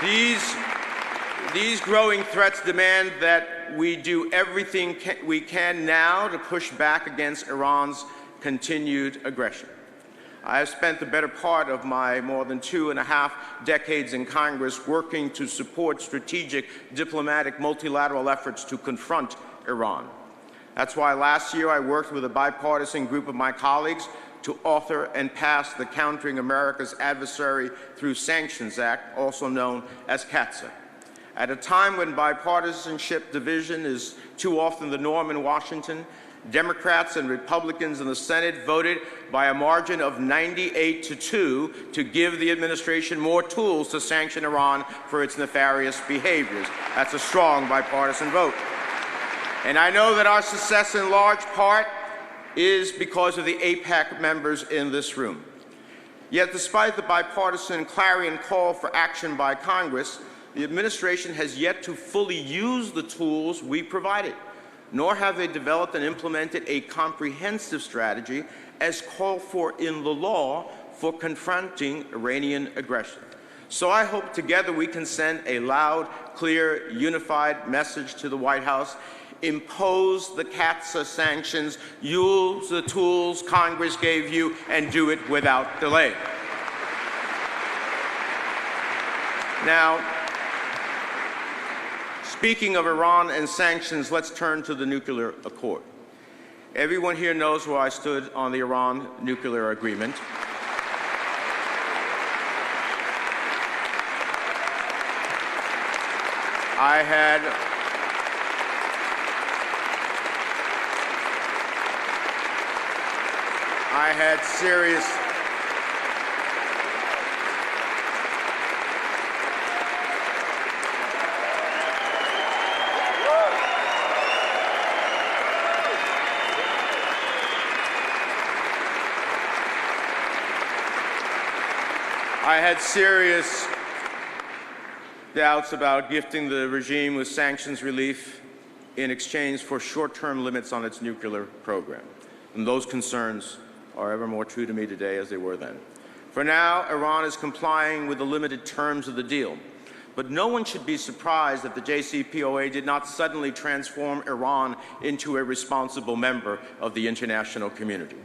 These growing threats demand that we do everything we can now to push back against Iran's continued aggression. I have spent the better part of my more than 2.5 decades in Congress working to support strategic, diplomatic, multilateral efforts to confront Iran. That's why last year I worked with a bipartisan group of my colleagues to author and pass the Countering America's Adversary Through Sanctions Act, also known as CAATSA. At a time when bipartisanship division is too often the norm in Washington, Democrats and Republicans in the Senate voted by a margin of 98-2 to give the administration more tools to sanction Iran for its nefarious behaviors. That's a strong bipartisan vote. And I know that our success in large part is because of the AIPAC members in this room. Yet despite the bipartisan clarion call for action by Congress, the administration has yet to fully use the tools we provided, nor have they developed and implemented a comprehensive strategy as called for in the law for confronting Iranian aggression. So I hope together we can send a loud, clear, unified message to the White House: impose the CAATSA sanctions, use the tools Congress gave you, and do it without delay. Now, speaking of Iran and sanctions, let's turn to the nuclear accord. Everyone here knows where I stood on the Iran nuclear agreement. I had serious doubts about gifting the regime with sanctions relief in exchange for short-term limits on its nuclear program. And those concerns are ever more true to me today as they were then. For now, Iran is complying with the limited terms of the deal. But no one should be surprised that the JCPOA did not suddenly transform Iran into a responsible member of the international community.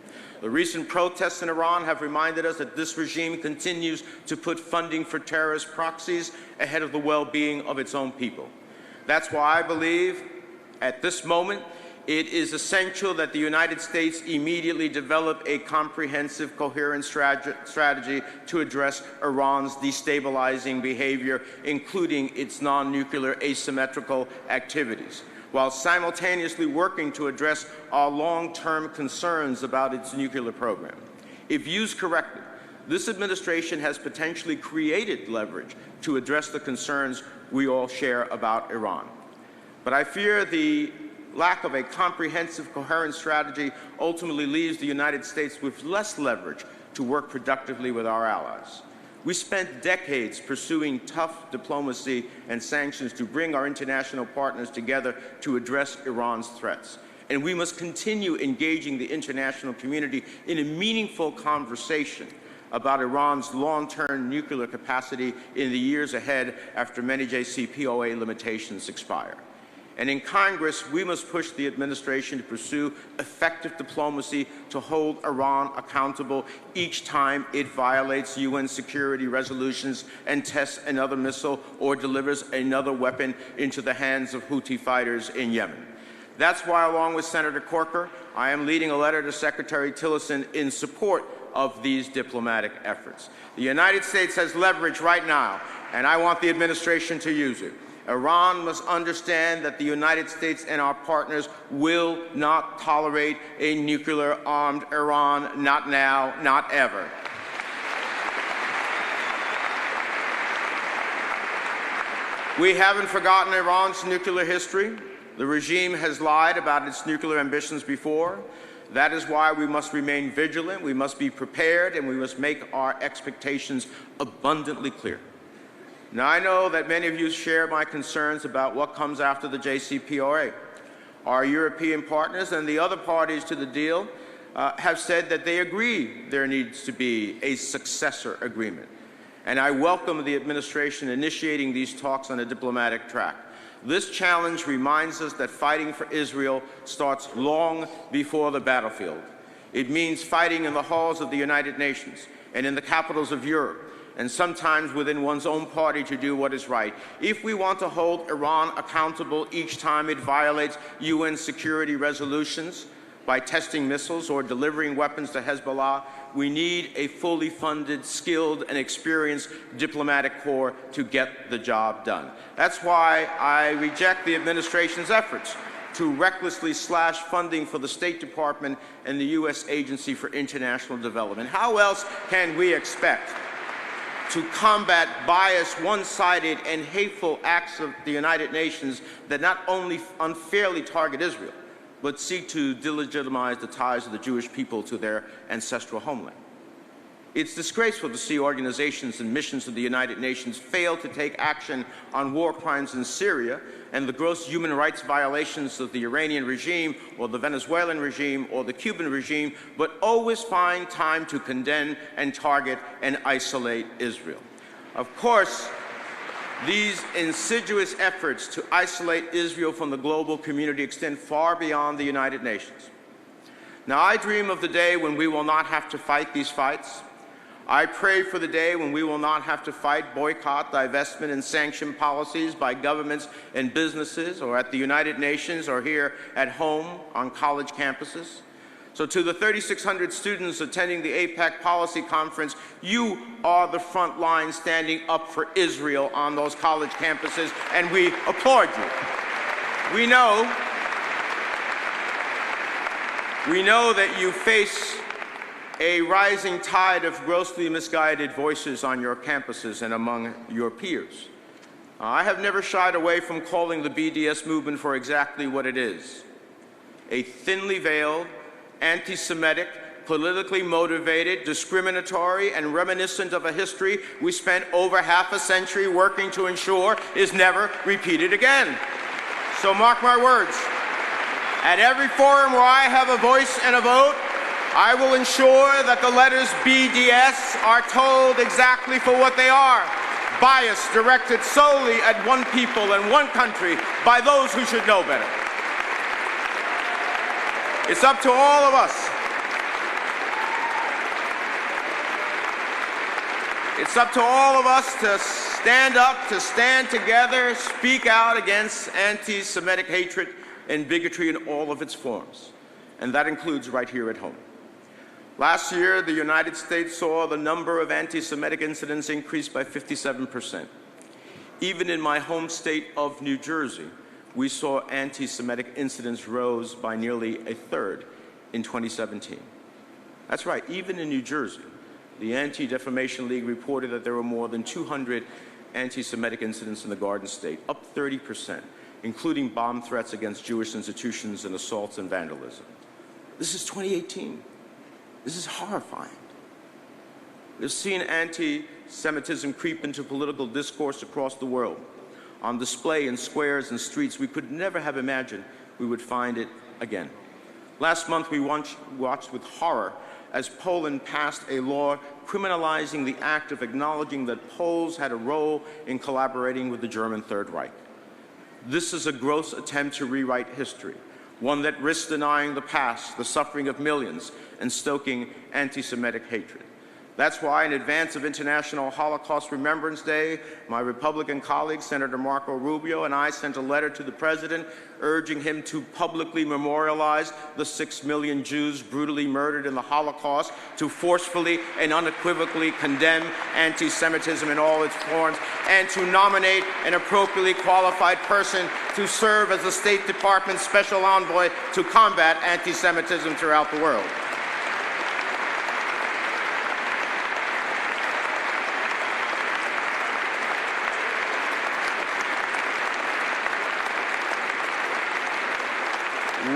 The recent protests in Iran have reminded us that this regime continues to put funding for terrorist proxies ahead of the well-being of its own people. That's why I believe at this moment it is essential that the United States immediately develop a comprehensive, coherent strategy to address Iran's destabilizing behavior, including its non-nuclear asymmetrical activities, while simultaneously working to address our long-term concerns about its nuclear program. If used correctly, this administration has potentially created leverage to address the concerns we all share about Iran. But I fear the lack of a comprehensive, coherent strategy ultimately leaves the United States with less leverage to work productively with our allies. We spent decades pursuing tough diplomacy and sanctions to bring our international partners together to address Iran's threats. And we must continue engaging the international community in a meaningful conversation about Iran's long-term nuclear capacity in the years ahead after many JCPOA limitations expire. And in Congress, we must push the administration to pursue effective diplomacy to hold Iran accountable each time it violates UN security resolutions and tests another missile or delivers another weapon into the hands of Houthi fighters in Yemen. That's why, along with Senator Corker, I am leading a letter to Secretary Tillerson in support of these diplomatic efforts. The United States has leverage right now, and I want the administration to use it. Iran must understand that the United States and our partners will not tolerate a nuclear-armed Iran, not now, not ever. We haven't forgotten Iran's nuclear history. The regime has lied about its nuclear ambitions before. That is why we must remain vigilant, we must be prepared, and we must make our expectations abundantly clear. Now, I know that many of you share my concerns about what comes after the JCPOA. Our European partners and the other parties to the deal have said that they agree there needs to be a successor agreement. and I welcome the administration initiating these talks on a diplomatic track. This challenge reminds us that fighting for Israel starts long before the battlefield. It means fighting in the halls of the United Nations and in the capitals of Europe, and sometimes within one's own party to do what is right. If we want to hold Iran accountable each time it violates UN security resolutions by testing missiles or delivering weapons to Hezbollah, we need a fully funded, skilled, and experienced diplomatic corps to get the job done. That's why I reject the administration's efforts to recklessly slash funding for the State Department and the U.S. Agency for International Development. How else can we expect to combat biased, one-sided, and hateful acts of the United Nations that not only unfairly target Israel, but seek to delegitimize the ties of the Jewish people to their ancestral homeland? It's disgraceful to see organizations and missions of the United Nations fail to take action on war crimes in Syria and the gross human rights violations of the Iranian regime or the Venezuelan regime or the Cuban regime, but always find time to condemn and target and isolate Israel. Of course, these insidious efforts to isolate Israel from the global community extend far beyond the United Nations. Now, I dream of the day when we will not have to fight these fights. I pray for the day when we will not have to fight boycott, divestment, and sanction policies by governments and businesses, or at the United Nations, or here at home on college campuses. So to the 3,600 students attending the AIPAC Policy Conference, you are the front line standing up for Israel on those college campuses, and we applaud you. We know that you face a rising tide of grossly misguided voices on your campuses and among your peers. I have never shied away from calling the BDS movement for exactly what it is: a thinly veiled, anti-Semitic, politically motivated, discriminatory, and reminiscent of a history we spent over half a century working to ensure is never repeated again. So mark my words, at every forum where I have a voice and a vote, I will ensure that the letters BDS are told exactly for what they are: bias directed solely at one people and one country by those who should know better. It's up to all of us. It's up to all of us to stand up, to stand together, speak out against anti-Semitic hatred and bigotry in all of its forms. And that includes right here at home. Last year, the United States saw the number of anti-Semitic incidents increase by 57%. Even in my home state of New Jersey, we saw anti-Semitic incidents rose by nearly a third in 2017. That's right, even in New Jersey, the Anti-Defamation League reported that there were more than 200 anti-Semitic incidents in the Garden State, up 30%, including bomb threats against Jewish institutions and assaults and vandalism. This is 2018. This is horrifying. We've seen anti-Semitism creep into political discourse across the world, on display in squares and streets. We could never have imagined we would find it again. Last month, we watched with horror as Poland passed a law criminalizing the act of acknowledging that Poles had a role in collaborating with the German Third Reich. This is a gross attempt to rewrite history, one that risks denying the past, the suffering of millions, and stoking anti-Semitic hatred. That's why, in advance of International Holocaust Remembrance Day, my Republican colleague, Senator Marco Rubio, and I sent a letter to the President urging him to publicly memorialize the 6 million Jews brutally murdered in the Holocaust, to forcefully and unequivocally condemn anti-Semitism in all its forms, and to nominate an appropriately qualified person to serve as the State Department's special envoy to combat anti-Semitism throughout the world.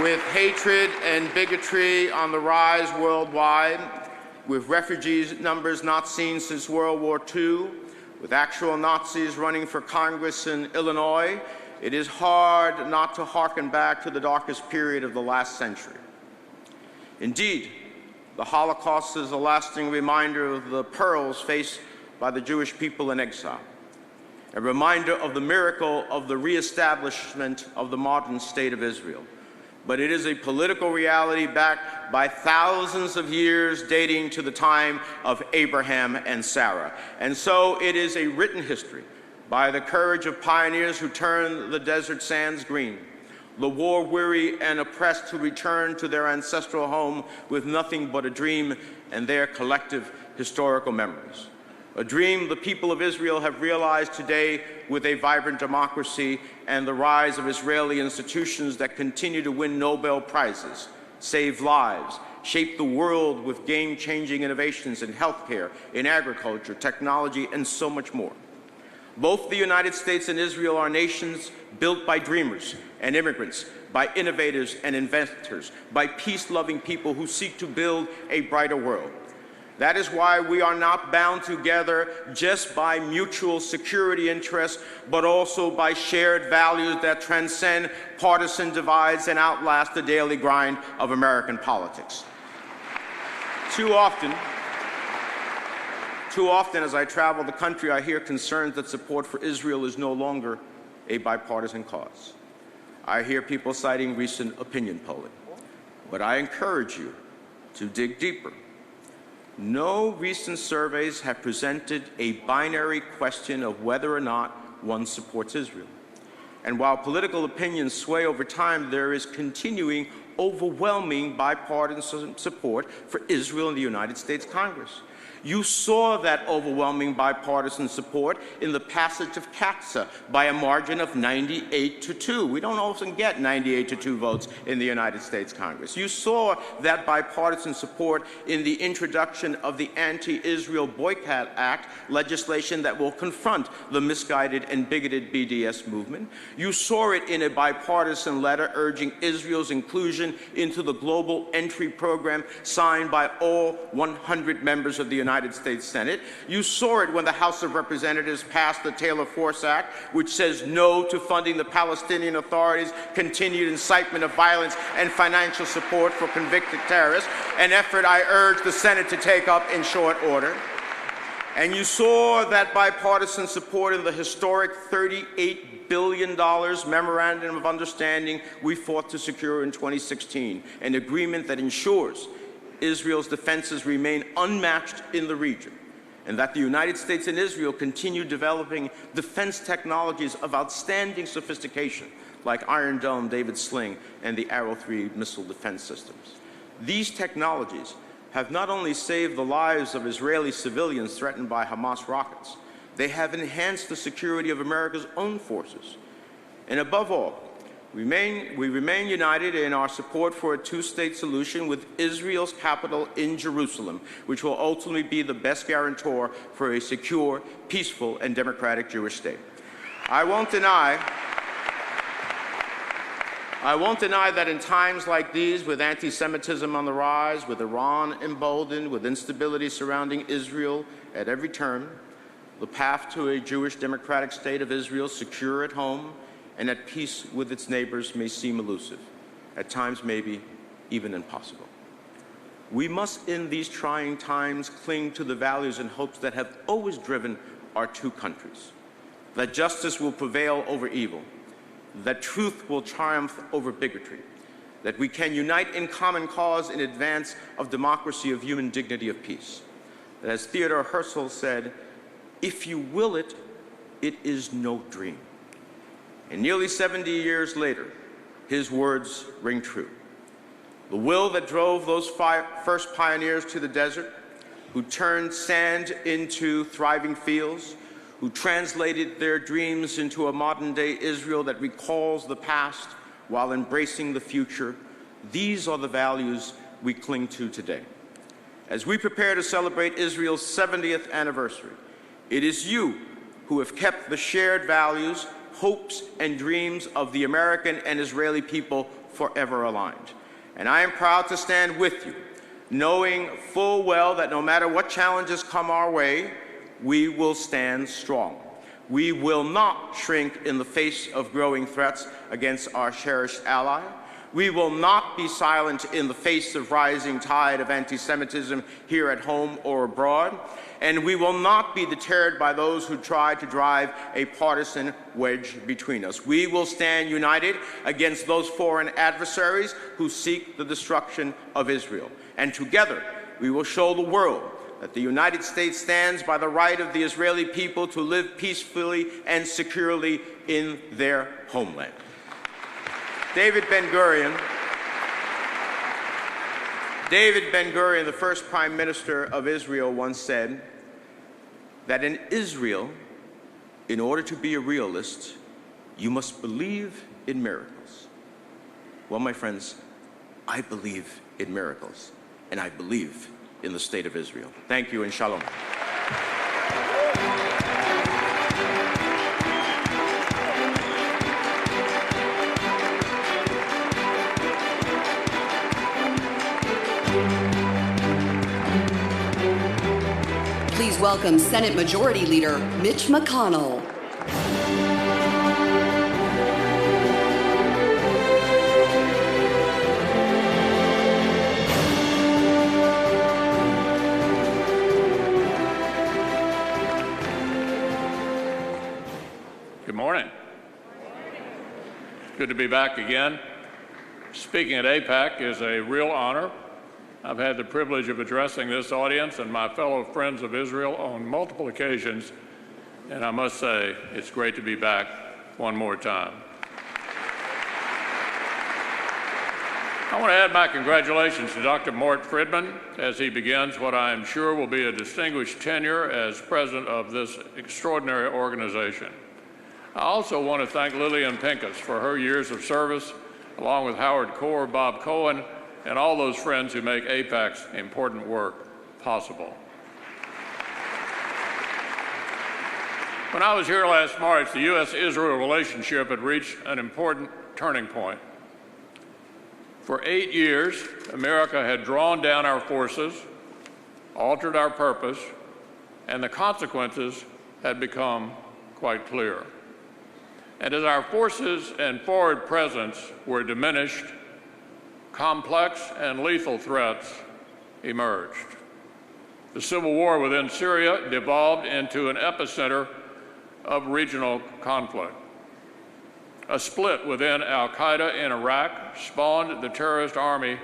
With hatred and bigotry on the rise worldwide, with refugee numbers not seen since World War II, with actual Nazis running for Congress in Illinois, it is hard not to hearken back to the darkest period of the last century. Indeed, the Holocaust is a lasting reminder of the perils faced by the Jewish people in exile, a reminder of the miracle of the reestablishment of the modern state of Israel. But it is a political reality backed by thousands of years dating to the time of Abraham and Sarah. And so it is a written history by the courage of pioneers who turned the desert sands green, the war-weary and oppressed who returned to their ancestral home with nothing but a dream and their collective historical memories. A dream the people of Israel have realized today with a vibrant democracy and the rise of Israeli institutions that continue to win Nobel Prizes, save lives, shape the world with game-changing innovations in healthcare, in agriculture, technology, and so much more. Both the United States and Israel are nations built by dreamers and immigrants, by innovators and inventors, by peace-loving people who seek to build a brighter world. That is why we are not bound together just by mutual security interests, but also by shared values that transcend partisan divides and outlast the daily grind of American politics. Too often, as I travel the country, I hear concerns that support for Israel is no longer a bipartisan cause. I hear people citing recent opinion polling. But I encourage you to dig deeper. No recent surveys have presented a binary question of whether or not one supports Israel. And while political opinions sway over time, there is continuing overwhelming bipartisan support for Israel in the United States Congress. You saw that overwhelming bipartisan support in the passage of CATSA by a margin of 98-2. We don't often get 98-2 votes in the United States Congress. You saw that bipartisan support in the introduction of the Anti-Israel Boycott Act legislation that will confront the misguided and bigoted BDS movement. You saw it in a bipartisan letter urging Israel's inclusion into the global entry program signed by all 100 members of the United States Senate. You saw it when the House of Representatives passed the Taylor Force Act, which says no to funding the Palestinian Authority's continued incitement of violence and financial support for convicted terrorists, an effort I urge the Senate to take up in short order. And you saw that bipartisan support in the historic $38 billion Memorandum of Understanding we fought to secure in 2016, an agreement that ensures Israel's defenses remain unmatched in the region, and that the United States and Israel continue developing defense technologies of outstanding sophistication, like Iron Dome, David Sling, and the Arrow 3 missile defense systems. These technologies have not only saved the lives of Israeli civilians threatened by Hamas rockets, they have enhanced the security of America's own forces. And above all, we remain united in our support for a two-state solution with Israel's capital in Jerusalem, which will ultimately be the best guarantor for a secure, peaceful, and democratic Jewish state. I won't deny that in times like these, with anti-Semitism on the rise, with Iran emboldened, with instability surrounding Israel at every turn, the path to a Jewish democratic state of Israel, secure at home and at peace with its neighbors, may seem elusive, at times maybe even impossible. We must, in these trying times, cling to the values and hopes that have always driven our two countries: that justice will prevail over evil, that truth will triumph over bigotry, that we can unite in common cause in advance of democracy, of human dignity, of peace. That, as Theodore Herzl said, "If you will it, it is no dream." And nearly 70 years later, his words ring true. The will that drove those first pioneers to the desert, who turned sand into thriving fields, who translated their dreams into a modern-day Israel that recalls the past while embracing the future, these are the values we cling to today. As we prepare to celebrate Israel's 70th anniversary, it is you who have kept the shared values, hopes, and dreams of the American and Israeli people forever aligned. And I am proud to stand with you, knowing full well that no matter what challenges come our way, we will stand strong. We will not shrink in the face of growing threats against our cherished ally. We will not be silent in the face of rising tide of anti-Semitism here at home or abroad, and we will not be deterred by those who try to drive a partisan wedge between us. We will stand united against those foreign adversaries who seek the destruction of Israel. And together, we will show the world that the United States stands by the right of the Israeli people to live peacefully and securely in their homeland. David Ben-Gurion, the first Prime Minister of Israel, once said that in Israel, in order to be a realist, you must believe in miracles. Well, my friends, I believe in miracles, and I believe in the state of Israel. Thank you, and shalom. Please welcome Senate Majority Leader Mitch McConnell. Good morning. Good to be back again. Speaking at AIPAC is a real honor. I've had the privilege of addressing this audience and my fellow friends of Israel on multiple occasions, and I must say it's great to be back one more time. I want to add my congratulations to Dr. Friedman as he begins what I am sure will be a distinguished tenure as president of this extraordinary organization. I also want to thank Lillian Pincus for her years of service, along with Howard Core, Bob Cohen, and all those friends who make AIPAC's important work possible. When I was here last March, the U.S.-Israel relationship had reached an important turning point. For 8 years, America had drawn down our forces, altered our purpose, and the consequences had become quite clear. And as our forces and forward presence were diminished, complex and lethal threats emerged. The civil war within Syria devolved into an epicenter of regional conflict. A split within al-Qaeda in Iraq spawned the terrorist army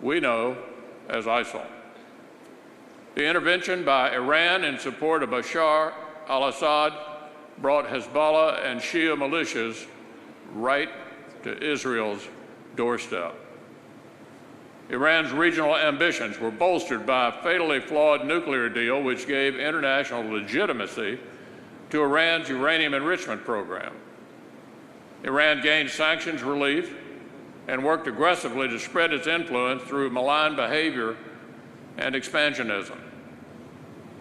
we know as ISIL. The intervention by Iran in support of Bashar al-Assad brought Hezbollah and Shia militias right to Israel's doorstep. Iran's regional ambitions were bolstered by a fatally flawed nuclear deal which gave international legitimacy to Iran's uranium enrichment program. Iran gained sanctions relief and worked aggressively to spread its influence through malign behavior and expansionism.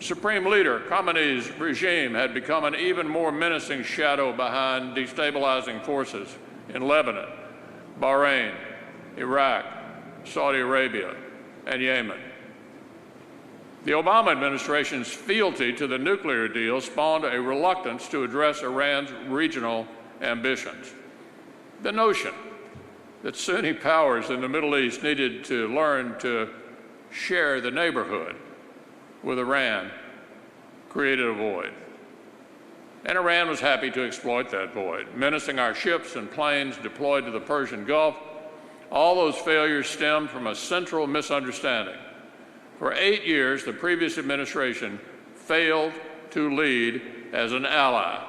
Supreme Leader Khamenei's regime had become an even more menacing shadow behind destabilizing forces in Lebanon, Bahrain, Iraq, Saudi Arabia, and Yemen. The Obama administration's fealty to the nuclear deal spawned a reluctance to address Iran's regional ambitions. The notion that Sunni powers in the Middle East needed to learn to share the neighborhood with Iran created a void. And Iran was happy to exploit that void, menacing our ships and planes deployed to the Persian Gulf. All those failures stemmed from a central misunderstanding. For 8 years, the previous administration failed to lead as an ally.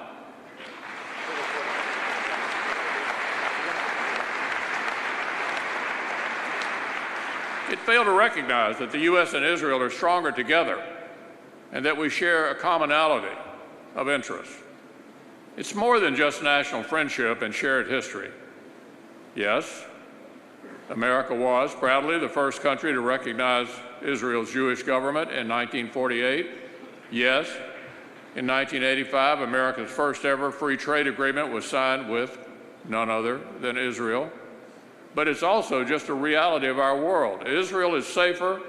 It failed to recognize that the U.S. and Israel are stronger together and that we share a commonality of interest. It's more than just national friendship and shared history. Yes, America was proudly the first country to recognize Israel's Jewish government in 1948. Yes, in 1985, America's first ever free trade agreement was signed with none other than Israel. But it's also just a reality of our world. Israel is safer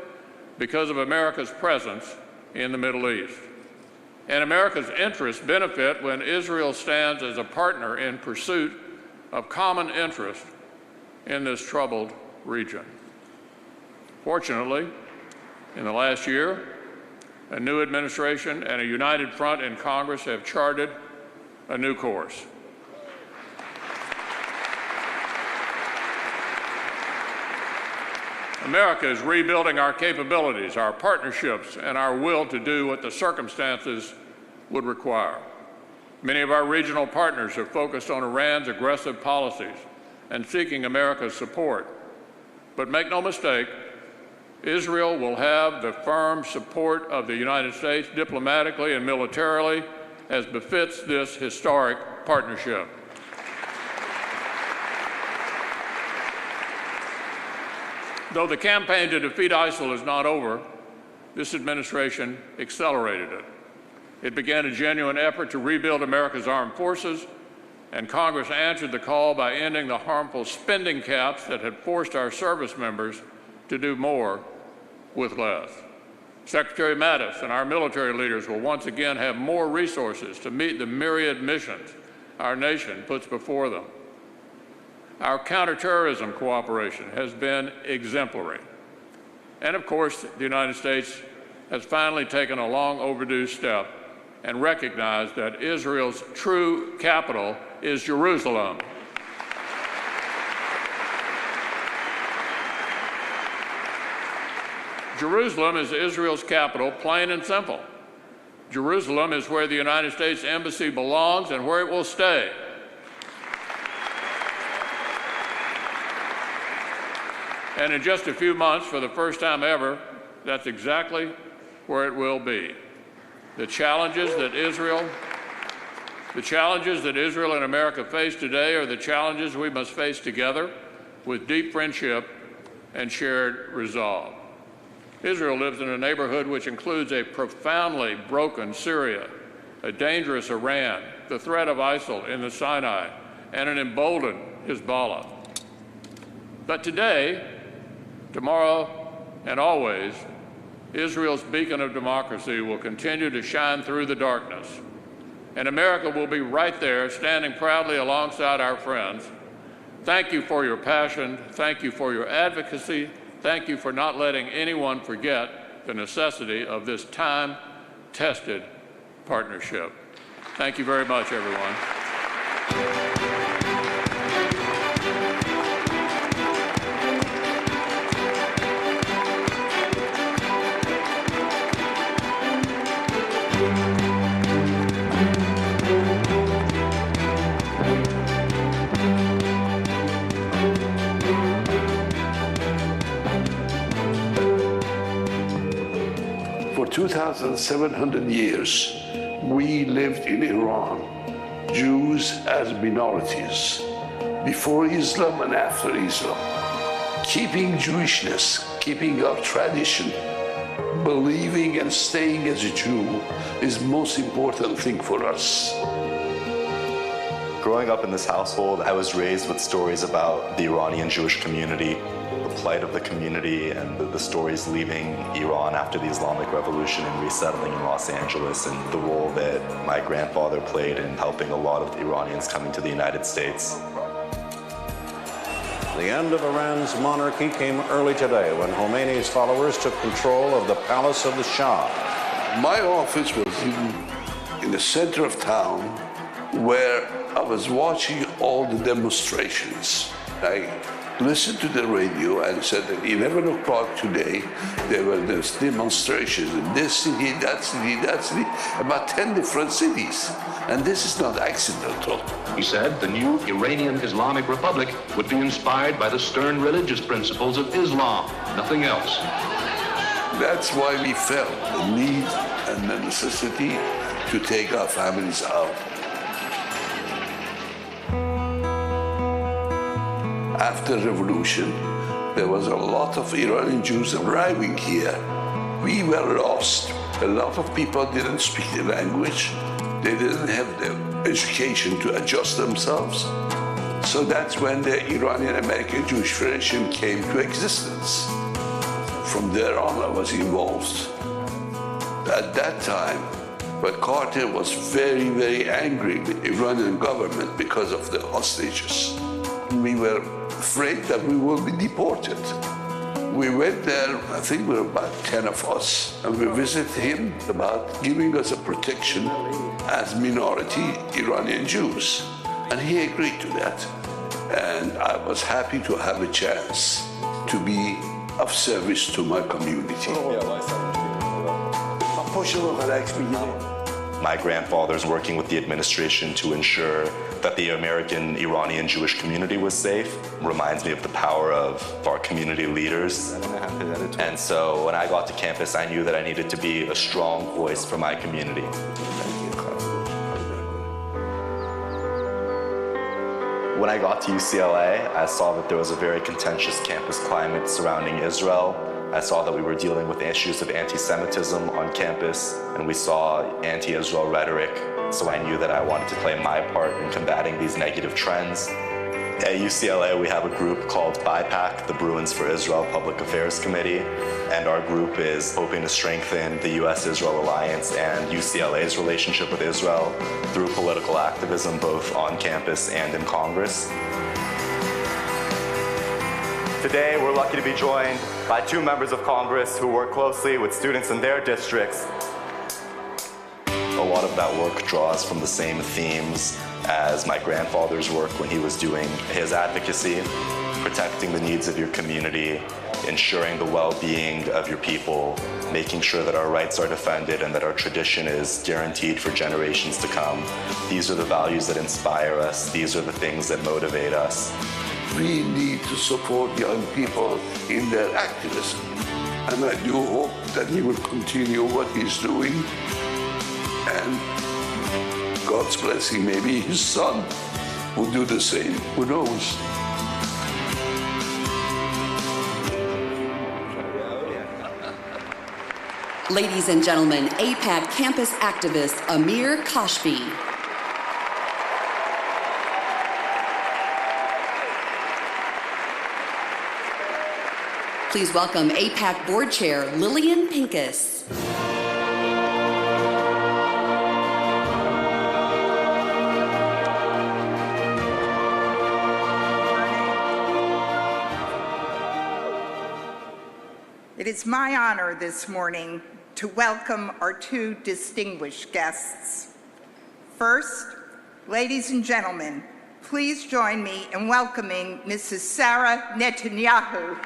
because of America's presence in the Middle East. And America's interests benefit when Israel stands as a partner in pursuit of common interests in this troubled region. Fortunately, in the last year, a new administration and a united front in Congress have charted a new course. America is rebuilding our capabilities, our partnerships, and our will to do what the circumstances would require. Many of our regional partners are focused on Iran's aggressive policies and seeking America's support. But make no mistake, Israel will have the firm support of the United States diplomatically and militarily as befits this historic partnership. Though the campaign to defeat ISIL is not over, this administration accelerated it. It began a genuine effort to rebuild America's armed forces, and Congress answered the call by ending the harmful spending caps that had forced our service members to do more with less. Secretary Mattis and our military leaders will once again have more resources to meet the myriad missions our nation puts before them. Our counterterrorism cooperation has been exemplary. And of course, the United States has finally taken a long overdue step and recognized that Israel's true capital is Jerusalem. Jerusalem is Israel's capital, plain and simple. Jerusalem is where the United States Embassy belongs and where it will stay. And in just a few months, for the first time ever, that's exactly where it will be. The challenges that Israel and America face today are the challenges we must face together with deep friendship and shared resolve. Israel lives in a neighborhood which includes a profoundly broken Syria, a dangerous Iran, the threat of ISIL in the Sinai, and an emboldened Hezbollah. But today, tomorrow, and always, Israel's beacon of democracy will continue to shine through the darkness. And America will be right there, standing proudly alongside our friends. Thank you for your passion. Thank you for your advocacy. Thank you for not letting anyone forget the necessity of this time-tested partnership. Thank you very much, everyone. For 2,700 years, we lived in Iran, Jews as minorities, before Islam and after Islam. Keeping Jewishness, keeping our tradition, believing and staying as a Jew is the most important thing for us. Growing up in this household, I was raised with stories about the Iranian Jewish community, the plight of the community, and the stories leaving Iran after the Islamic Revolution and resettling in Los Angeles, and the role that my grandfather played in helping a lot of Iranians coming to the United States. The end of Iran's monarchy came early today when Khomeini's followers took control of the palace of the Shah. My office was in the center of town where I was watching all the demonstrations. I listened to the radio and said at 11 o'clock today, there were these demonstrations in this city, that city, about 10 different cities. And this is not accidental. He said the new Iranian Islamic Republic would be inspired by the stern religious principles of Islam, nothing else. That's why we felt the need and the necessity to take our families out. After the revolution, there was a lot of Iranian Jews arriving here. We were lost. A lot of people didn't speak the language. They didn't have the education to adjust themselves. So that's when the Iranian-American Jewish Federation came to existence. From there on, I was involved. At that time, but Carter was very, very angry with the Iranian government because of the hostages. we were afraid that we will be deported. We went there, I think we were about 10 of us, and we visited him about giving us a protection as minority Iranian Jews. And he agreed to that. And I was happy to have a chance to be of service to my community. My grandfather's working with the administration to ensure that the American Iranian Jewish community was safe reminds me of the power of our community leaders. And so when I got to campus, I knew that I needed to be a strong voice for my community. When I got to UCLA, I saw that there was a very contentious campus climate surrounding Israel. I saw that we were dealing with issues of anti-Semitism on campus, and we saw anti-Israel rhetoric. So I knew that I wanted to play my part in combating these negative trends. At UCLA, we have a group called AIPAC, the Bruins for Israel Public Affairs Committee, and our group is hoping to strengthen the U.S.-Israel alliance and UCLA's relationship with Israel through political activism both on campus and in Congress. Today, we're lucky to be joined by two members of Congress who work closely with students in their districts. A lot of that work draws from the same themes as my grandfather's work when he was doing his advocacy, protecting the needs of your community, ensuring the well-being of your people, making sure that our rights are defended and that our tradition is guaranteed for generations to come. These are the values that inspire us. These are the things that motivate us. We need to support young people in their activism. And I do hope that he will continue what he's doing. And God's blessing, maybe his son will do the same. Who knows? Ladies and gentlemen, AIPAC campus activist Amir Kashfi. Please welcome AIPAC Board Chair Lillian Pincus. It is my honor this morning to welcome our two distinguished guests. First, ladies and gentlemen, please join me in welcoming Mrs. Sarah Netanyahu.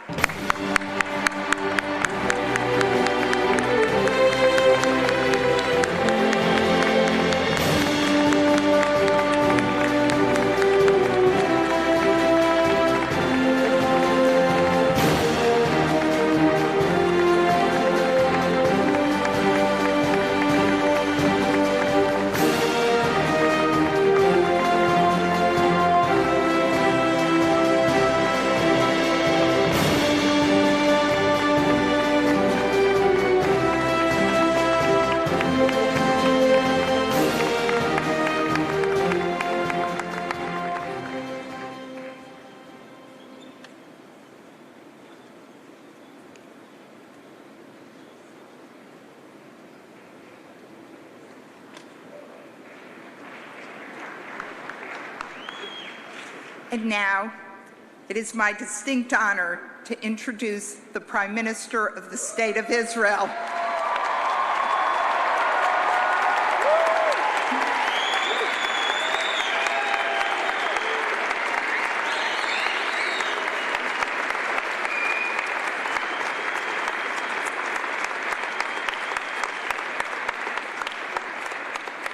And now, it is my distinct honor to introduce the Prime Minister of the State of Israel.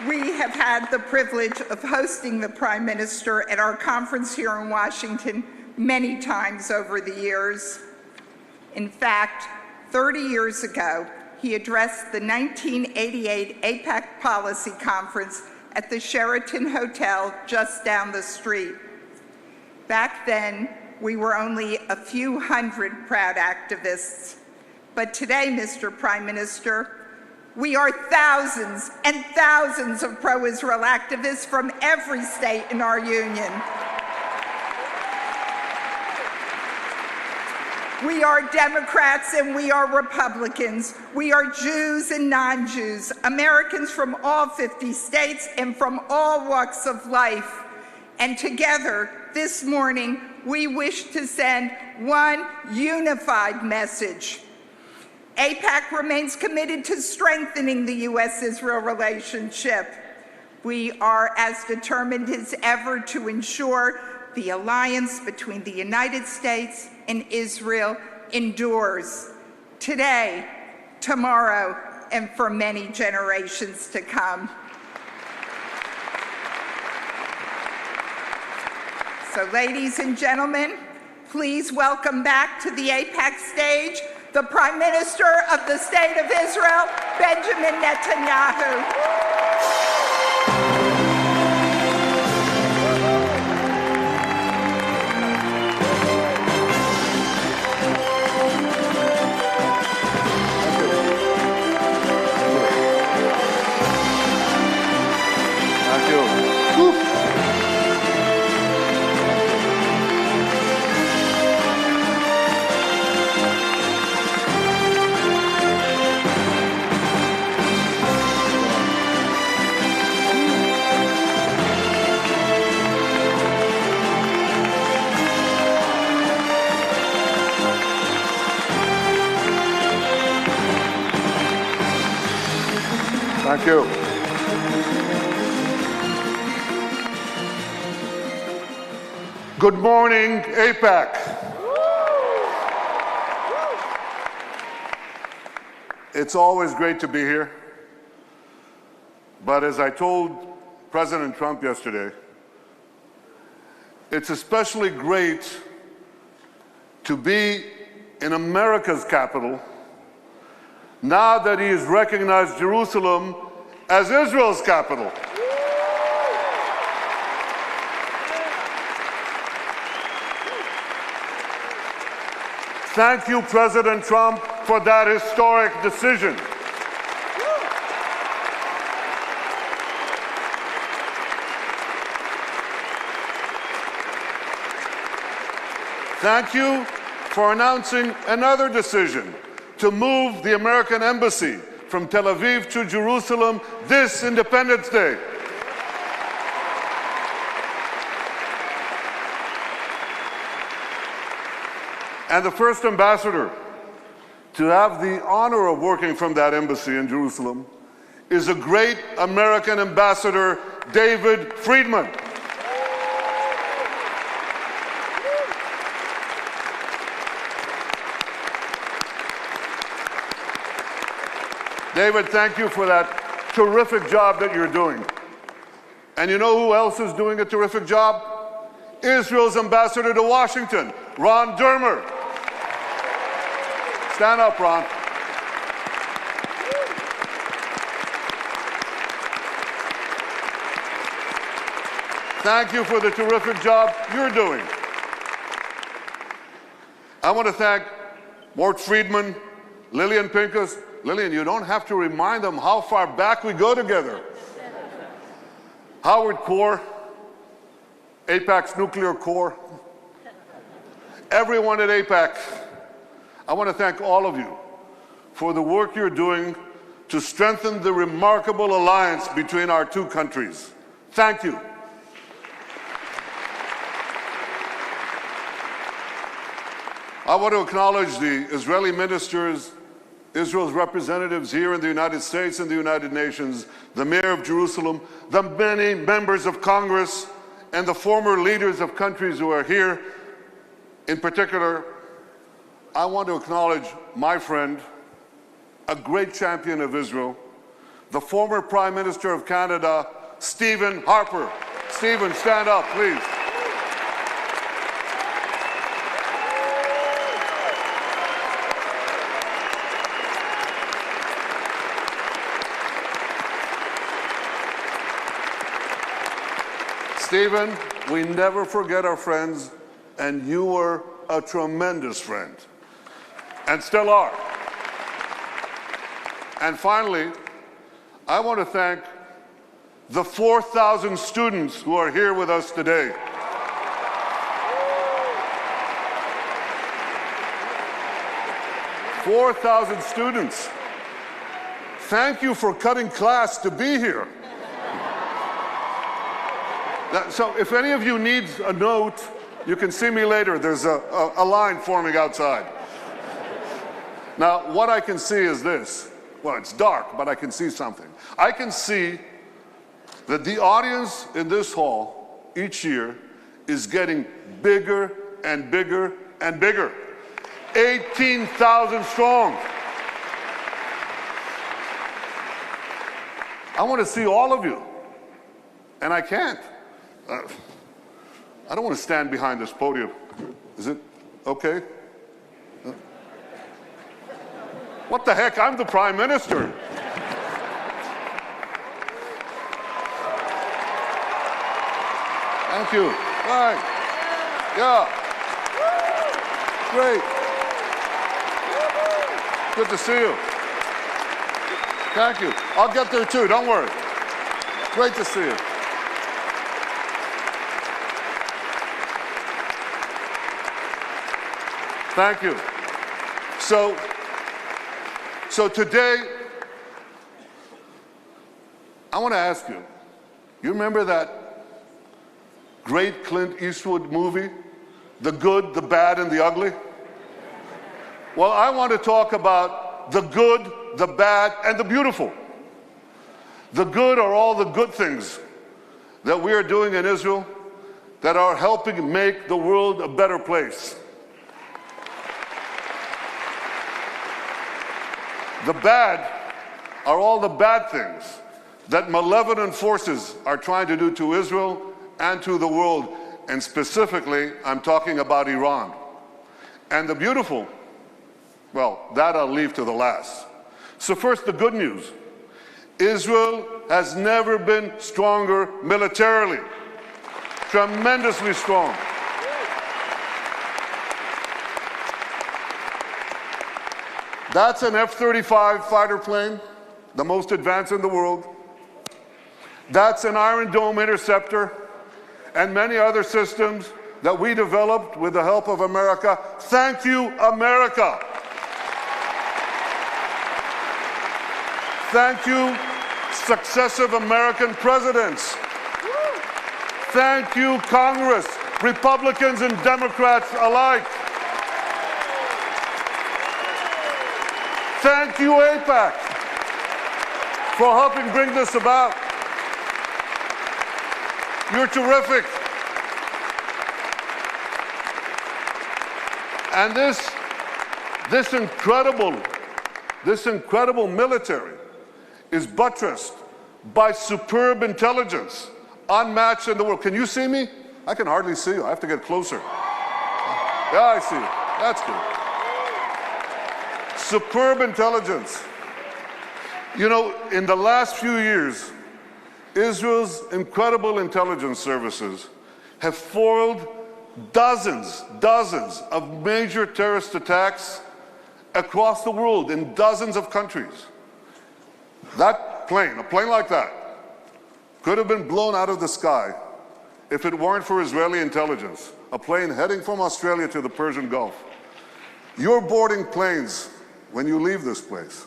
We have had the privilege of hosting the Prime Minister at our conference here in Washington many times over the years. In fact, 30 years ago, he addressed the 1988 AIPAC Policy Conference at the Sheraton Hotel just down the street. Back then, we were only a few hundred proud activists. But today, Mr. Prime Minister, we are thousands and thousands of pro-Israel activists from every state in our union. We are Democrats and we are Republicans. We are Jews and non-Jews, Americans from all 50 states and from all walks of life. And together, this morning, we wish to send one unified message. AIPAC remains committed to strengthening the U.S.-Israel relationship. We are as determined as ever to ensure the alliance between the United States and Israel endures today, tomorrow, and for many generations to come. So, ladies and gentlemen, please welcome back to the AIPAC stage the Prime Minister of the State of Israel, Benjamin Netanyahu. Thank you. Good morning, AIPAC. It's always great to be here. But as I told President Trump yesterday, it's especially great to be in America's capital now that he has recognized Jerusalem as Israel's capital. Thank you, President Trump, for that historic decision. Thank you for announcing another decision to move the American embassy from Tel Aviv to Jerusalem this Independence Day. And the first ambassador to have the honor of working from that embassy in Jerusalem is a great American ambassador, David Friedman. David, thank you for that terrific job that you're doing. And you know who else is doing a terrific job? Israel's ambassador to Washington, Ron Dermer. Stand up, Ron. Thank you for the terrific job you're doing. I want to thank Mort Friedman, Lillian Pincus. Lillian, you don't have to remind them how far back we go together. Howard Core, AIPAC's nuclear core. Everyone at AIPAC, I want to thank all of you for the work you're doing to strengthen the remarkable alliance between our two countries. Thank you. I want to acknowledge the Israeli ministers, Israel's representatives here in the United States and the United Nations, the Mayor of Jerusalem, the many members of Congress, and the former leaders of countries who are here. In particular, I want to acknowledge my friend, a great champion of Israel, the former Prime Minister of Canada, Stephen Harper. Stephen, stand up, please. Stephen, we never forget our friends, and you were a tremendous friend, and still are. And finally, I want to thank the 4,000 students who are here with us today. "4,000 students. Thank you for cutting class to be here. So if any of you needs a note, you can see me later. There's a line forming outside. Now, what I can see is this. Well, it's dark, but I can see something. I can see that the audience in this hall each year is getting bigger and bigger and bigger. 18,000 strong. I want to see all of you, and I can't. I don't want to stand behind this podium. Is it okay? What the heck? I'm the Prime Minister. Thank you. Right. Yeah. Great. Good to see you. Thank you. I'll get there too, don't worry. Great to see you. Thank you. So today, I want to ask you, you remember that great Clint Eastwood movie, The Good, the Bad, and the Ugly? Well, I want to talk about the good, the bad, and the beautiful. The good are all the good things that we are doing in Israel that are helping make the world a better place. The bad are all the bad things that malevolent forces are trying to do to Israel and to the world. And specifically, I'm talking about Iran. And the beautiful, well, that I'll leave to the last. So first, the good news. Israel has never been stronger militarily. Tremendously strong. That's an F-35 fighter plane, the most advanced in the world. That's an Iron Dome interceptor and many other systems that we developed with the help of America. Thank you, America. Thank you, successive American presidents. Thank you, Congress, Republicans and Democrats alike. Thank you, AIPAC, for helping bring this about. You're terrific. And this incredible military is buttressed by superb intelligence, unmatched in the world. Can you see me? I can hardly see you. I have to get closer. Yeah, I see you. That's good. Superb intelligence. You know, in the last few years, Israel's incredible intelligence services have foiled dozens of major terrorist attacks across the world in dozens of countries. That plane, a plane like that, could have been blown out of the sky if it weren't for Israeli intelligence. A plane heading from Australia to the Persian Gulf. You're boarding planes when you leave this place.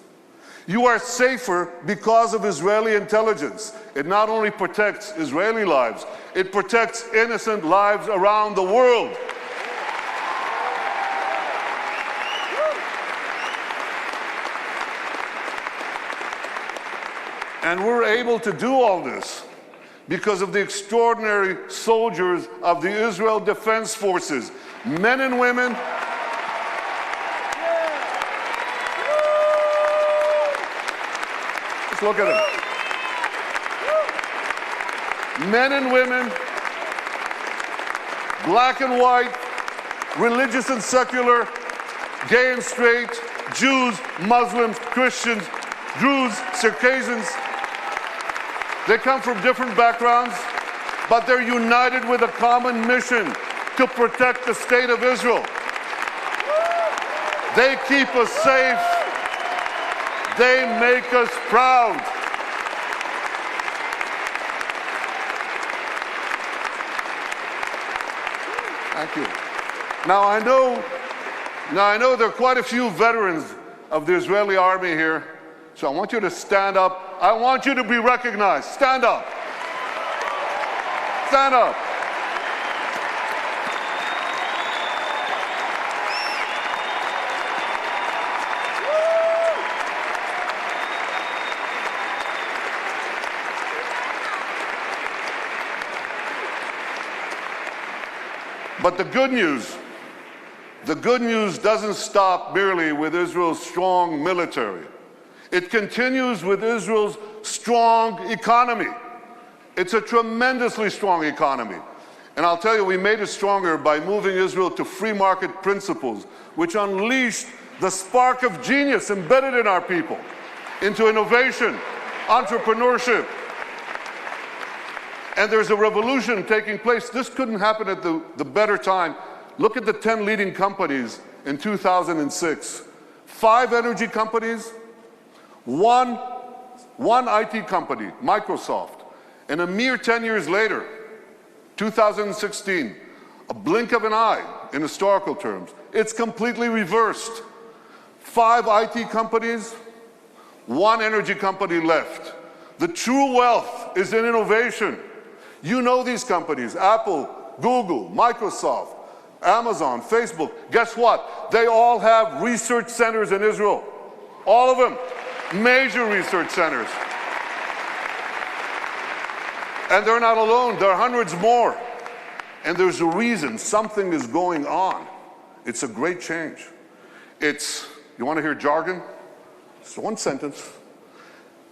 You are safer because of Israeli intelligence. It not only protects Israeli lives, it protects innocent lives around the world. And we're able to do all this because of the extraordinary soldiers of the Israel Defense Forces, men and women. Just look at them. Men and women, black and white, religious and secular, gay and straight, Jews, Muslims, Christians, Druze, Circassians. They come from different backgrounds, but they're united with a common mission to protect the state of Israel. They keep us safe. They make us proud. Thank you. Now I know there are quite a few veterans of the Israeli army here, so I want you to stand up. I want you to be recognized. Stand up. stand up. But the good news doesn't stop merely with Israel's strong military. It continues with Israel's strong economy. It's a tremendously strong economy. And I'll tell you, we made it stronger by moving Israel to free market principles, which unleashed the spark of genius embedded in our people into innovation, entrepreneurship. And there's a revolution taking place. This couldn't happen at the better time. Look at the 10 leading companies in 2006. 5 energy companies, one IT company, Microsoft. And a mere 10 years later, 2016, a blink of an eye in historical terms, it's completely reversed. 5 IT companies, 1 energy company left. The true wealth is in innovation. You know these companies, Apple, Google, Microsoft, Amazon, Facebook. Guess what? They all have research centers in Israel. All of them. Major research centers. And they're not alone. There are hundreds more. And there's a reason. Something is going on. It's a great change. You want to hear jargon? It's one sentence.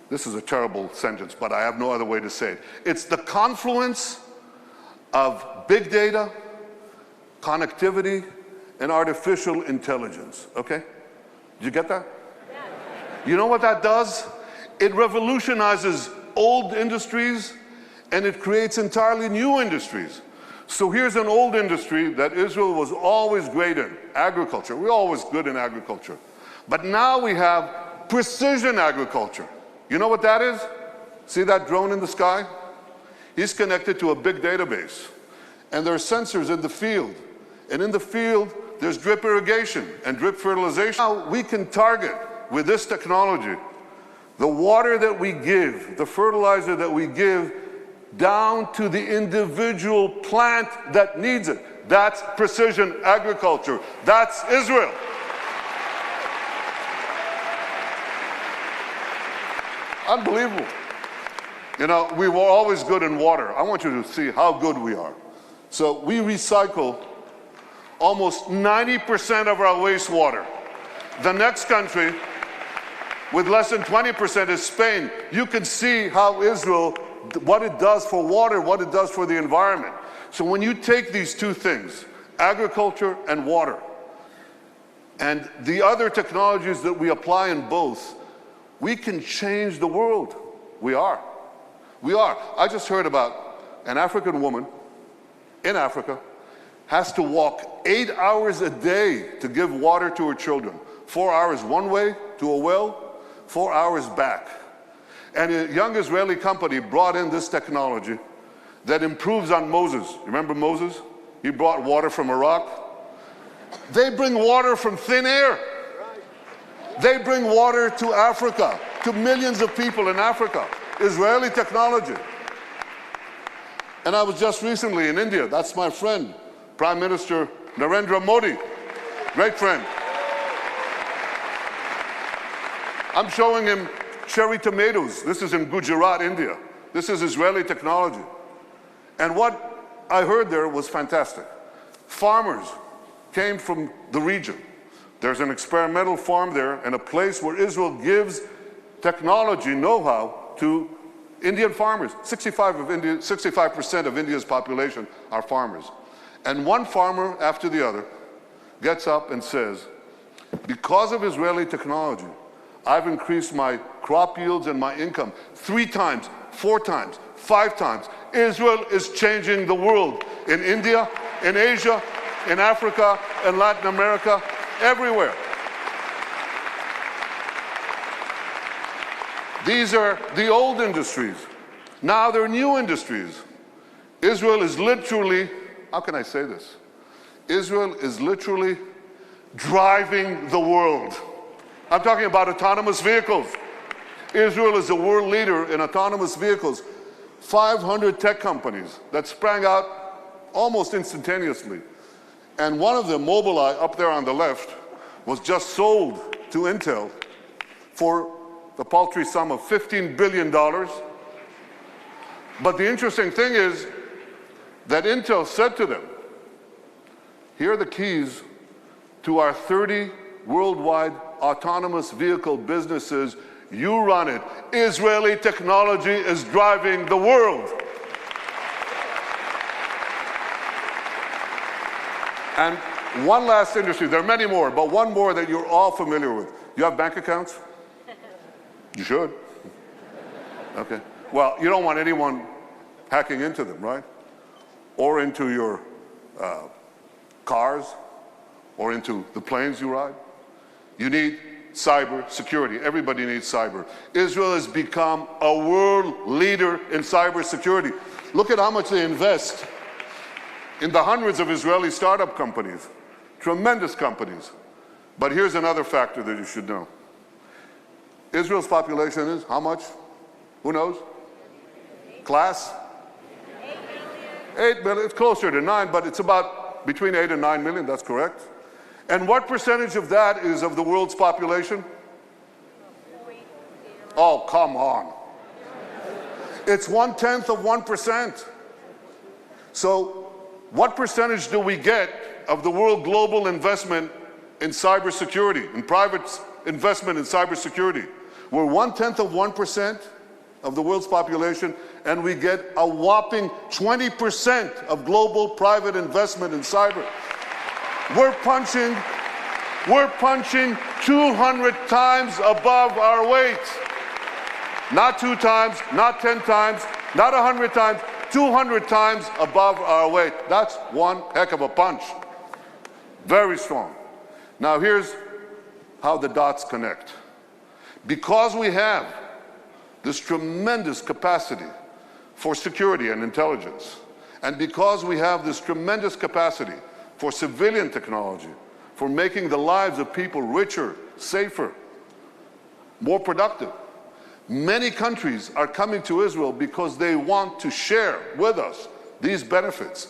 This is a terrible sentence, but I have no other way to say it. It's the confluence of big data, connectivity, and artificial intelligence, okay? Did you get that? You know what that does? It revolutionizes old industries and it creates entirely new industries. So here's an old industry that Israel was always great in, agriculture. We're always good in agriculture. But now we have precision agriculture. You know what that is? See that drone in the sky? He's connected to a big database. And there are sensors in the field. And in the field, there's drip irrigation and drip fertilization. Now we can target, with this technology, the water that we give, the fertilizer that we give, down to the individual plant that needs it. That's precision agriculture. That's Israel. Unbelievable. You know, we were always good in water. I want you to see how good we are. So we recycle almost 90% of our wastewater. The next country with less than 20% is Spain. You can see how Israel, what it does for water, what it does for the environment. So when you take these two things, agriculture and water, and the other technologies that we apply in both, we can change the world. We are. We are. I just heard about an African woman in Africa has to walk 8 hours a day to give water to her children. 4 hours one way to a well, 4 hours back. And a young Israeli company brought in this technology that improves on Moses. Remember Moses? He brought water from Iraq. They bring water from thin air. They bring water to Africa, to millions of people in Africa. Israeli technology. And I was just recently in India. That's my friend, Prime Minister Narendra Modi. Great friend. I'm showing him cherry tomatoes. This is in Gujarat, India. This is Israeli technology. And what I heard there was fantastic. Farmers came from the region. There's an experimental farm there and a place where Israel gives technology know-how to Indian farmers. 65% of India's population are farmers. And one farmer after the other gets up and says, because of Israeli technology, I've increased my crop yields and my income 3 times, 4 times, 5 times. Israel is changing the world in India, in Asia, in Africa, in Latin America, everywhere. These are the old industries. Now they're new industries. Israel is literally, how can I say this? Israel is literally driving the world. I'm talking about autonomous vehicles. Israel is a world leader in autonomous vehicles. 500 tech companies that sprang out almost instantaneously. And one of them, Mobileye, up there on the left, was just sold to Intel for the paltry sum of $15 billion. But the interesting thing is that Intel said to them, here are the keys to our 30 worldwide autonomous vehicle businesses. You run it. Israeli technology is driving the world. And one last industry, there are many more, but one more that you're all familiar with. You have bank accounts? You should. Okay. Well, you don't want anyone hacking into them, right? Or into your cars, or into the planes you ride. You need cyber security. Everybody needs cyber. Israel has become a world leader in cyber security. Look at how much they invest in the hundreds of Israeli startup companies, tremendous companies. But here's another factor that you should know. Israel's population is how much? Who knows? Class? 8 million. It's closer to 9, but it's about between 8 and 9 million, that's correct. And what percentage of that is of the world's population? Oh, come on. It's 1/10 of 1%. So what percentage do we get of the world global investment in cybersecurity, in private investment in cybersecurity? We're 1/10 of 1% of the world's population, and we get a whopping 20% of global private investment in cyber. We're punching 200 times above our weight. Not 2 times, not 10 times, not 100 times, 200 times above our weight. That's one heck of a punch. Very strong. Now here's how the dots connect. Because we have this tremendous capacity for security and intelligence, and because we have this tremendous capacity for civilian technology, for making the lives of people richer, safer, more productive, many countries are coming to Israel because they want to share with us these benefits.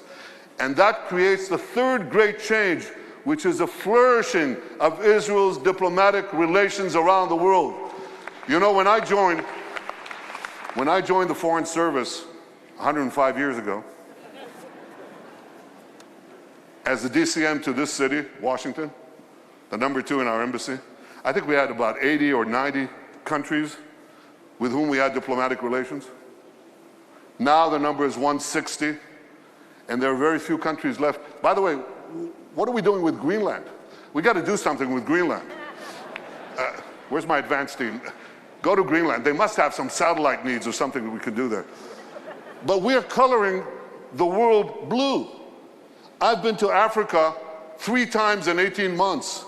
And that creates the third great change, which is a flourishing of Israel's diplomatic relations around the world. You know, when I joined the Foreign Service 105 years ago, as the DCM to this city, Washington, the number 2 in our embassy, I think we had about 80 or 90 countries with whom we had diplomatic relations. Now the number is 160, and there are very few countries left. By the way, what are we doing with Greenland? We got to do something with Greenland. Where's my advance team? Go to Greenland. They must have some satellite needs or something that we could do there. But we are coloring the world blue. I've been to Africa 3 times in 18 months.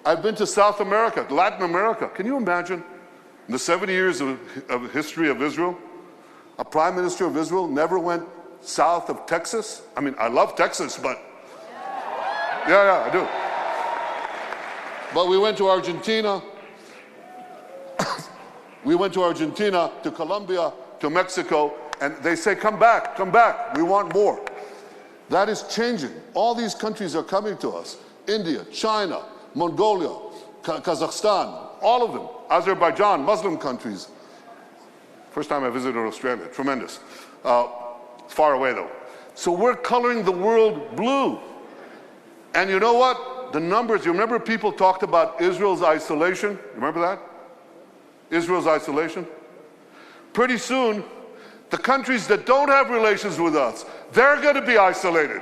I've been to South America, Latin America. Can you imagine? In the 70 years of history of Israel, a prime minister of Israel never went south of Texas? I mean, I love Texas, but yeah, I do. But we went to Argentina. We went to Argentina, to Colombia, to Mexico, and they say, come back, we want more. That is changing. All these countries are coming to us. India, China, Mongolia, Kazakhstan, all of them. Azerbaijan, Muslim countries. First time I visited Australia, tremendous. It's far away though. So we're coloring the world blue. And you know what? The numbers, you remember people talked about Israel's isolation? Remember that? Israel's isolation? Pretty soon, the countries that don't have relations with us, they're going to be isolated.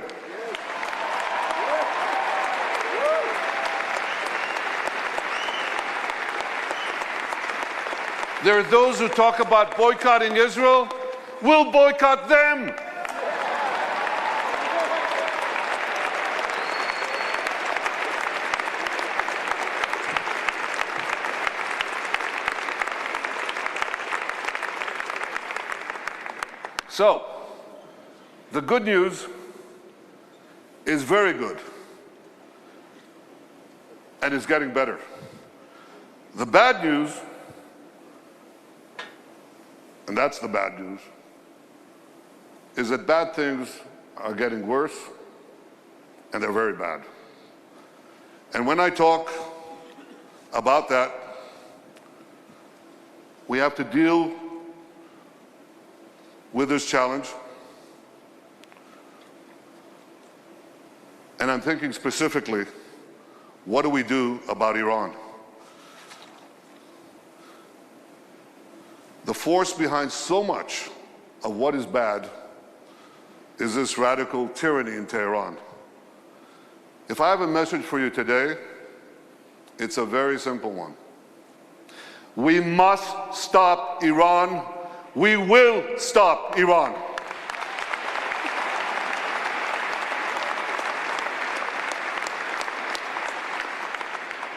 There are those who talk about boycotting Israel. We'll boycott them. So, the good news is very good, and it's getting better. The bad news, and that's the bad news, is that bad things are getting worse, and they're very bad. And when I talk about that, we have to deal with this challenge. And I'm thinking specifically, what do we do about Iran? The force behind so much of what is bad is this radical tyranny in Tehran. If I have a message for you today, it's a very simple one. We must stop Iran. We will stop Iran.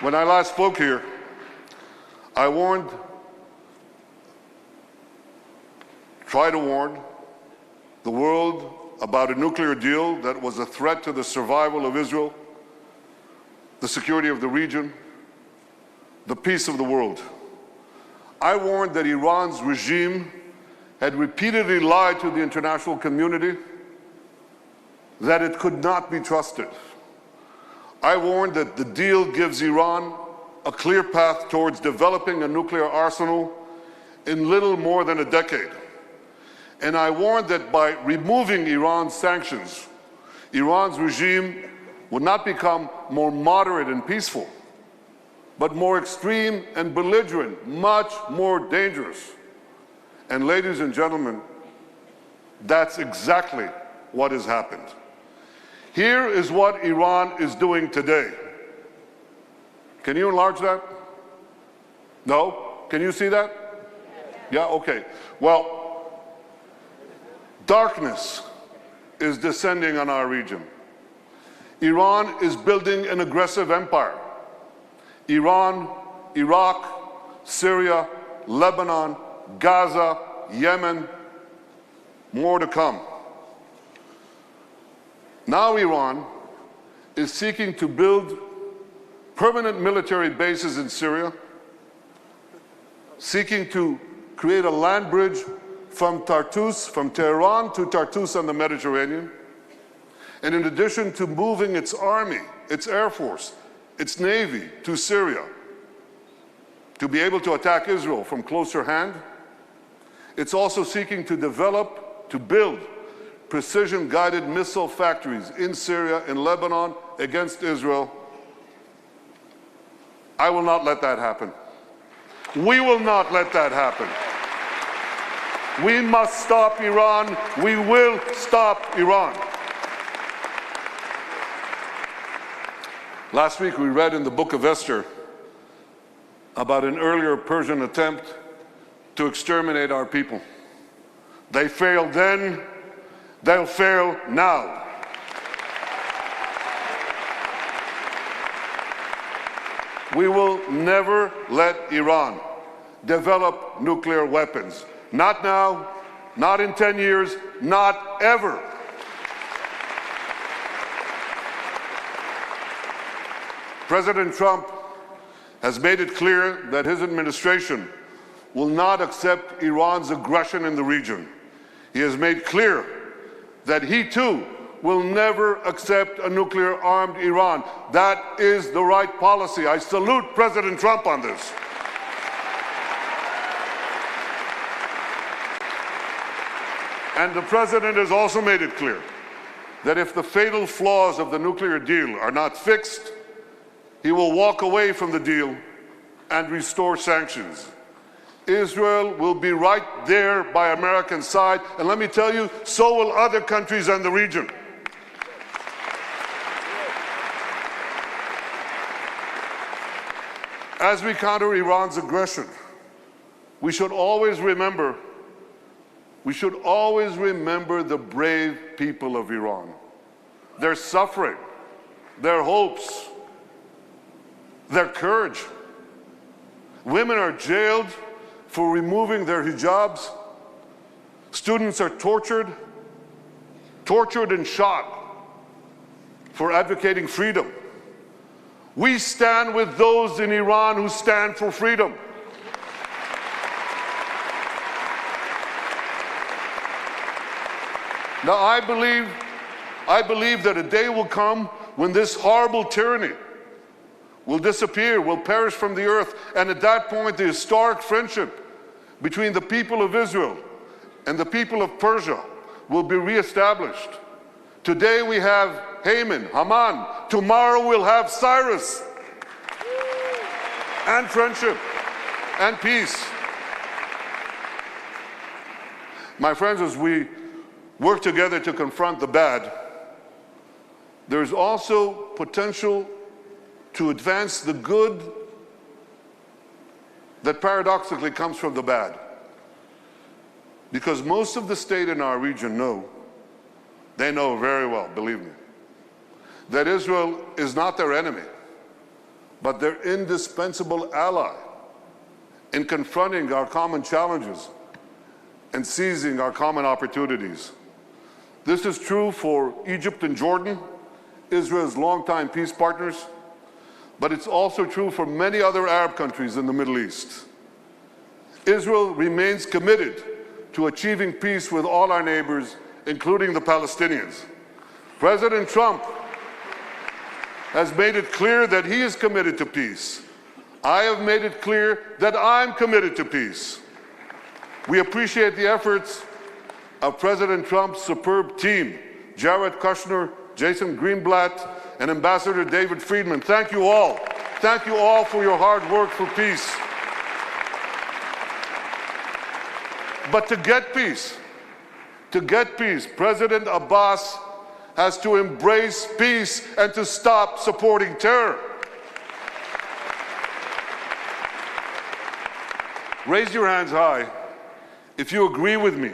When I last spoke here, I tried to warn the world about a nuclear deal that was a threat to the survival of Israel, the security of the region, the peace of the world. I warned that Iran's regime had repeatedly lied to the international community, that it could not be trusted. I warned that the deal gives Iran a clear path towards developing a nuclear arsenal in little more than a decade. And I warned that by removing Iran's sanctions, Iran's regime would not become more moderate and peaceful, but more extreme and belligerent, much more dangerous. And ladies and gentlemen, that's exactly what has happened. Here is what Iran is doing today. Can you enlarge that? No? Can you see that? Yeah, okay. Well, darkness is descending on our region. Iran is building an aggressive empire. Iran, Iraq, Syria, Lebanon, Gaza, Yemen, more to come. Now Iran is seeking to build permanent military bases in Syria, seeking to create a land bridge from Tartus, from Tehran to Tartus on the Mediterranean. And in addition to moving its army, its air force, its navy to Syria to be able to attack Israel from closer hand, it's also seeking to develop, to build precision-guided missile factories in Syria and Lebanon against Israel. I will not let that happen. We will not let that happen. We must stop Iran. We will stop Iran. Last week we read in the book of Esther about an earlier Persian attempt to exterminate our people. They failed then, they'll fail now. We will never let Iran develop nuclear weapons. Not now, not in 10 years, not ever. President Trump has made it clear that his administration will not accept Iran's aggression in the region. He has made clear that he too will never accept a nuclear-armed Iran. That is the right policy. I salute President Trump on this. And the president has also made it clear that if the fatal flaws of the nuclear deal are not fixed, he will walk away from the deal and restore sanctions. Israel will be right there by American side, and let me tell you, so will other countries in the region. As we counter Iran's aggression, we should always remember the brave people of Iran. Their suffering, their hopes, their courage. Women are jailed for removing their hijabs. Students are tortured and shot for advocating freedom. We stand with those in Iran who stand for freedom. Now, I believe that a day will come when this horrible tyranny will disappear, will perish from the earth, and at that point, the historic friendship between the people of Israel and the people of Persia will be reestablished. Today we have Haman, Haman. Tomorrow we'll have Cyrus. And friendship and peace. My friends, as we work together to confront the bad, there's also potential to advance the good that paradoxically comes from the bad. Because most of the state in our region know, they know very well, believe me, that Israel is not their enemy, but their indispensable ally in confronting our common challenges and seizing our common opportunities. This is true for Egypt and Jordan, Israel's longtime peace partners, but it's also true for many other Arab countries in the Middle East. Israel remains committed to achieving peace with all our neighbors, including the Palestinians. President Trump has made it clear that he is committed to peace. I have made it clear that I'm committed to peace. We appreciate the efforts of President Trump's superb team, Jared Kushner, Jason Greenblatt, and Ambassador David Friedman. Thank you all. Thank you all for your hard work for peace. But to get peace, President Abbas has to embrace peace and to stop supporting terror. Raise your hands high if you agree with me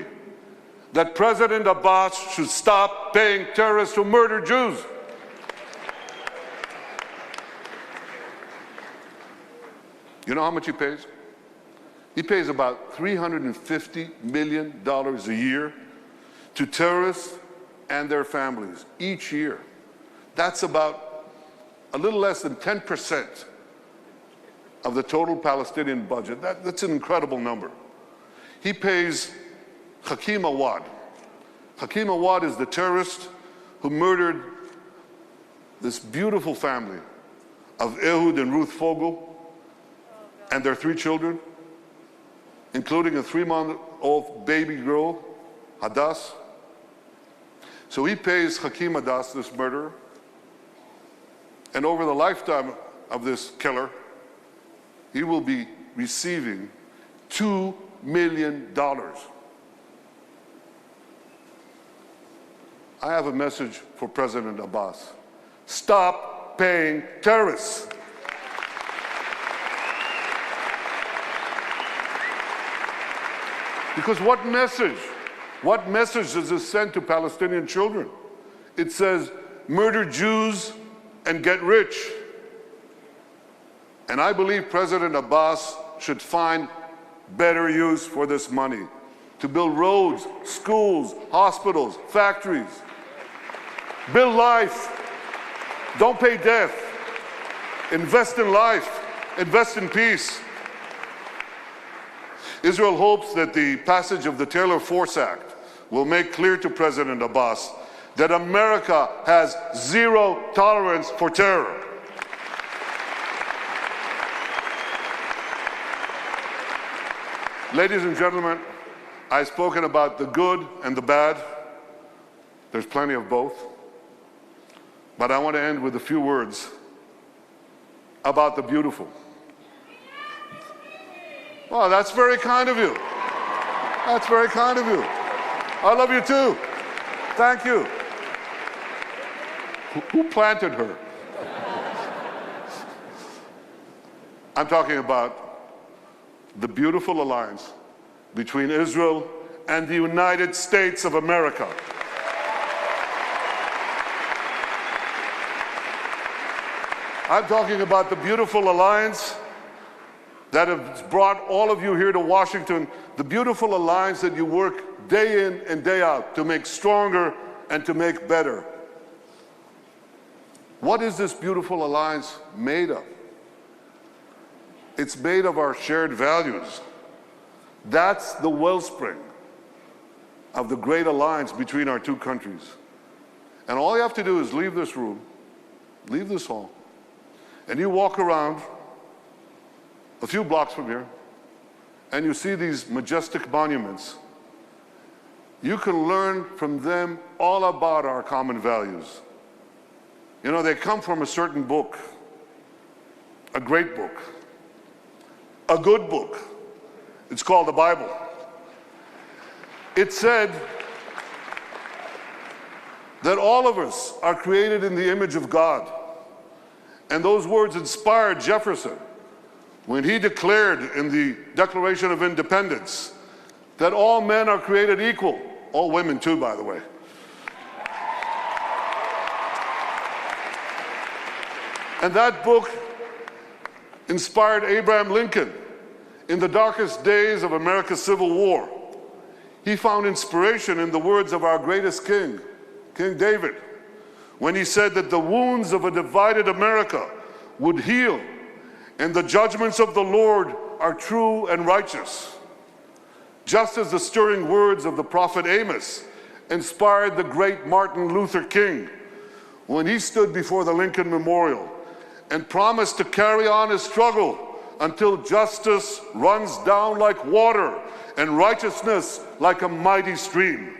that President Abbas should stop paying terrorists who murder Jews. You know how much he pays? He pays about $350 million a year to terrorists and their families each year. That's about a little less than 10% of the total Palestinian budget. That's an incredible number. He pays Hakeem Awad. Hakeem Awad is the terrorist who murdered this beautiful family of Ehud and Ruth Fogel and their 3 children, including a 3-month-old baby girl, Hadass. So he pays Hakeem Hadass, this murderer, and over the lifetime of this killer, he will be receiving $2 million. I have a message for President Abbas. Stop paying terrorists. Because what message does this send to Palestinian children? It says, murder Jews and get rich. And I believe President Abbas should find better use for this money to build roads, schools, hospitals, factories. Build life. Don't pay death. Invest in life. Invest in peace. Israel hopes that the passage of the Taylor Force Act will make clear to President Abbas that America has zero tolerance for terror. Ladies and gentlemen, I've spoken about the good and the bad. There's plenty of both. But I want to end with a few words about the beautiful. Oh, that's very kind of you. That's very kind of you. I love you too. Thank you. Who planted her? I'm talking about the beautiful alliance between Israel and the United States of America. I'm talking about the beautiful alliance that has brought all of you here to Washington, the beautiful alliance that you work day in and day out to make stronger and to make better. What is this beautiful alliance made of? It's made of our shared values. That's the wellspring of the great alliance between our two countries. And all you have to do is leave this room, leave this hall, and you walk around a few blocks from here, and you see these majestic monuments. You can learn from them all about our common values. You know, they come from a certain book, a great book, a good book. It's called the Bible. It said that all of us are created in the image of God. And those words inspired Jefferson when he declared in the Declaration of Independence that all men are created equal, all women too, by the way. And that book inspired Abraham Lincoln in the darkest days of America's Civil War. He found inspiration in the words of our greatest king, King David, when he said that the wounds of a divided America would heal, and the judgments of the Lord are true and righteous. Just as the stirring words of the prophet Amos inspired the great Martin Luther King when he stood before the Lincoln Memorial and promised to carry on his struggle until justice runs down like water and righteousness like a mighty stream.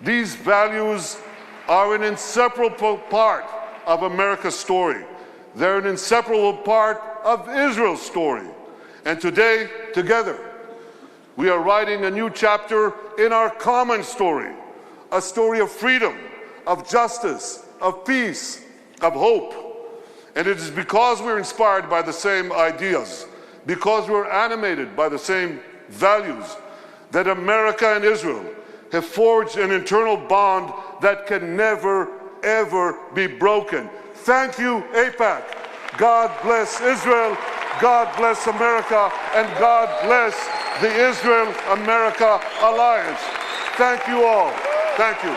These values are an inseparable part of America's story. They're an inseparable part of Israel's story. And today, together, we are writing a new chapter in our common story, a story of freedom, of justice, of peace, of hope. And it is because we're inspired by the same ideas, because we're animated by the same values, that America and Israel have forged an internal bond that can never, ever be broken. Thank you, AIPAC. God bless Israel, God bless America, and God bless the Israel-America Alliance. Thank you all. Thank you.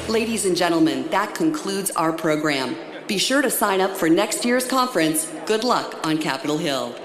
Ladies and gentlemen, that concludes our program. Be sure to sign up for next year's conference. Good luck on Capitol Hill.